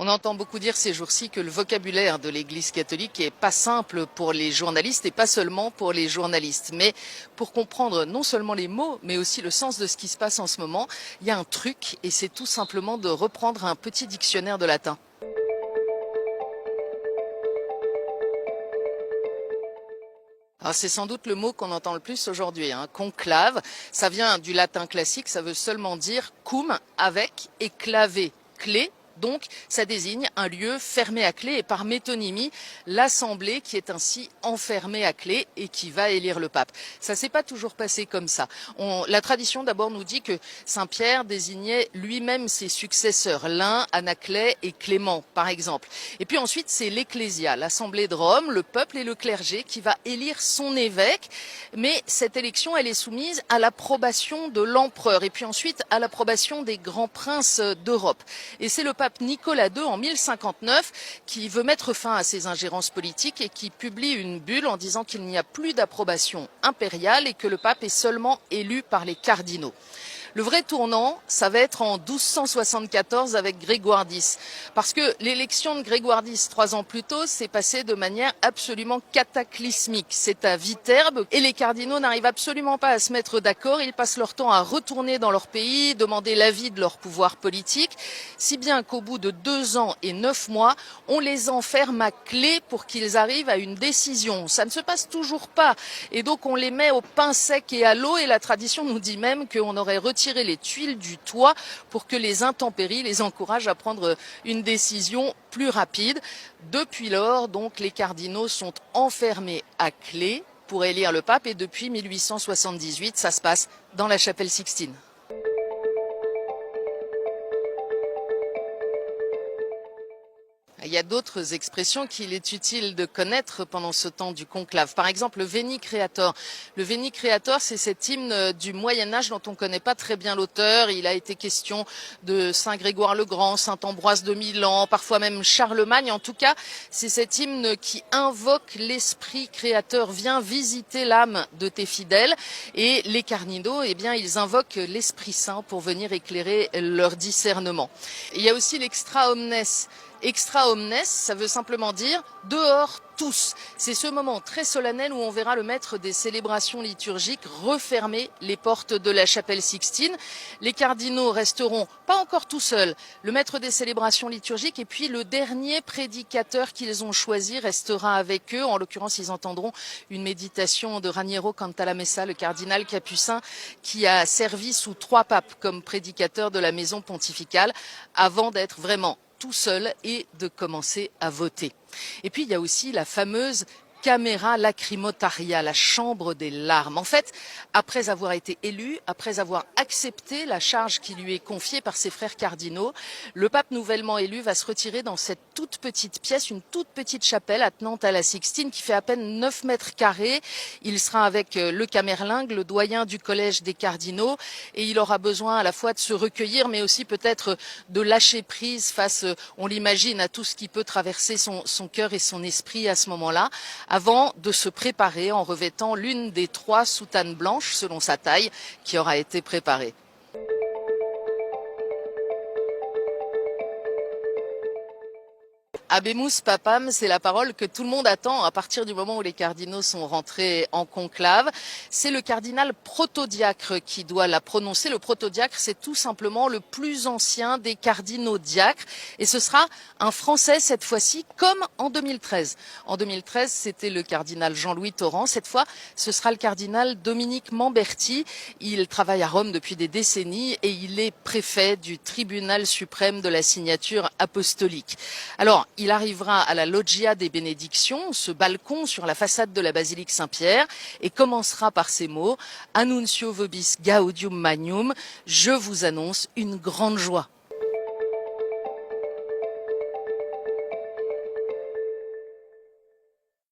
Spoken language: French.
On entend beaucoup dire ces jours-ci que le vocabulaire de l'Église catholique est pas simple pour les journalistes et pas seulement pour les journalistes. Mais pour comprendre non seulement les mots, mais aussi le sens de ce qui se passe en ce moment, il y a un truc et c'est tout simplement de reprendre un petit dictionnaire de latin. Alors c'est sans doute le mot qu'on entend le plus aujourd'hui, conclave. Ça vient du latin classique, ça veut seulement dire cum avec et clavé, clé. Donc, ça désigne un lieu fermé à clé et par métonymie, l'assemblée qui est ainsi enfermée à clé et qui va élire le pape. Ça s'est pas toujours passé comme ça. La tradition d'abord nous dit que Saint Pierre désignait lui-même ses successeurs, l'un Anaclet et Clément par exemple. Et puis ensuite, c'est l'Ecclésia, l'assemblée de Rome, le peuple et le clergé qui va élire son évêque. Mais cette élection, elle est soumise à l'approbation de l'empereur et puis ensuite à l'approbation des grands princes d'Europe. Et c'est le pape Nicolas II en 1059 qui veut mettre fin à ces ingérences politiques et qui publie une bulle en disant qu'il n'y a plus d'approbation impériale et que le pape est seulement élu par les cardinaux. Le vrai tournant, ça va être en 1274 avec Grégoire X. Parce que l'élection de Grégoire X 3 ans plus tôt s'est passée de manière absolument cataclysmique. C'est à Viterbe et les cardinaux n'arrivent absolument pas à se mettre d'accord. Ils passent leur temps à retourner dans leur pays, demander l'avis de leur pouvoir politique. Si bien qu'au bout de 2 ans et 9 mois, on les enferme à clé pour qu'ils arrivent à une décision. Ça ne se passe toujours pas. Et donc on les met au pain sec et à l'eau et la tradition nous dit même qu'on aurait retiré les tuiles du toit pour que les intempéries les encouragent à prendre une décision plus rapide. Depuis lors, donc, les cardinaux sont enfermés à clé pour élire le pape et depuis 1878, ça se passe dans la chapelle Sixtine. Il y a d'autres expressions qu'il est utile de connaître pendant ce temps du conclave. Par exemple, le Veni Creator. Le Veni Creator, c'est cet hymne du Moyen-Âge dont on ne connaît pas très bien l'auteur. Il a été question de Saint Grégoire le Grand, Saint Ambroise de Milan, parfois même Charlemagne. En tout cas, c'est cet hymne qui invoque l'esprit créateur. Viens visiter l'âme de tes fidèles. Et les cardinaux, eh bien, ils invoquent l'Esprit Saint pour venir éclairer leur discernement. Il y a aussi l'extra omnes. Extra omnes, ça veut simplement dire dehors tous. C'est ce moment très solennel où on verra le maître des célébrations liturgiques refermer les portes de la chapelle Sixtine. Les cardinaux resteront pas encore tout seuls. Le maître des célébrations liturgiques et puis le dernier prédicateur qu'ils ont choisi restera avec eux. En l'occurrence, ils entendront une méditation de Raniero Cantalamessa, le cardinal capucin qui a servi sous 3 papes comme prédicateur de la maison pontificale avant d'être vraiment tout seul et de commencer à voter. Et puis il y a aussi la fameuse Camera lacrymotaria, la chambre des larmes. En fait, après avoir été élu, après avoir accepté la charge qui lui est confiée par ses frères cardinaux, le pape nouvellement élu va se retirer dans cette toute petite pièce, une toute petite chapelle attenante à la Sixtine qui fait à peine 9 mètres carrés. Il sera avec le camerlingue, le doyen du collège des cardinaux, et il aura besoin à la fois de se recueillir, mais aussi peut-être de lâcher prise face, on l'imagine, à tout ce qui peut traverser son cœur et son esprit à ce moment-là, avant de se préparer en revêtant l'une des 3 soutanes blanches selon sa taille qui aura été préparée. Habemus Papam, c'est la parole que tout le monde attend à partir du moment où les cardinaux sont rentrés en conclave. C'est le cardinal protodiacre qui doit la prononcer. Le protodiacre, c'est tout simplement le plus ancien des cardinaux diacres. Et ce sera un Français cette fois-ci, comme en 2013. En 2013, c'était le cardinal Jean-Louis Torrent. Cette fois, ce sera le cardinal Dominique Mamberti. Il travaille à Rome depuis des décennies et il est préfet du tribunal suprême de la signature apostolique. Alors, il arrivera à la Loggia des Bénédictions, ce balcon sur la façade de la basilique Saint-Pierre, et commencera par ces mots « Annuncio vobis gaudium magnum », je vous annonce une grande joie.